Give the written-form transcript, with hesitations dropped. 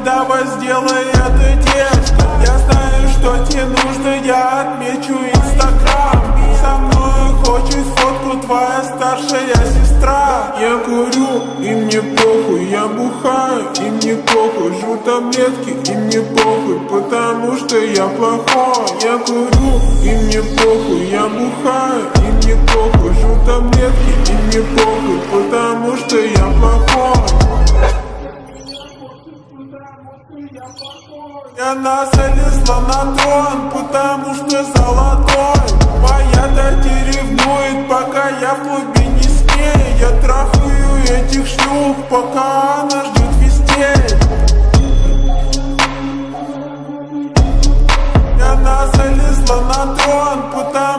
давай сделай это, детка. Я знаю, что тебе нужно, я отмечу Инстаграм. Со мной хочет фотку твоя старшая сестра. Я курю, и мне похуй, я бухаю, и мне похуй. Жру таблетки, и мне похуй, потому что я плохой. Я курю, и мне похуй, я бухаю, и мне похуй. Жру таблетки, и мне похуй, потому что я плохой. Она залезла на трон, потому что золотой. Моя дочь ревнует, пока я в клубе не с ней. Я трахаю этих шлюх, пока она ждет вестей. Она залезла на трон, потому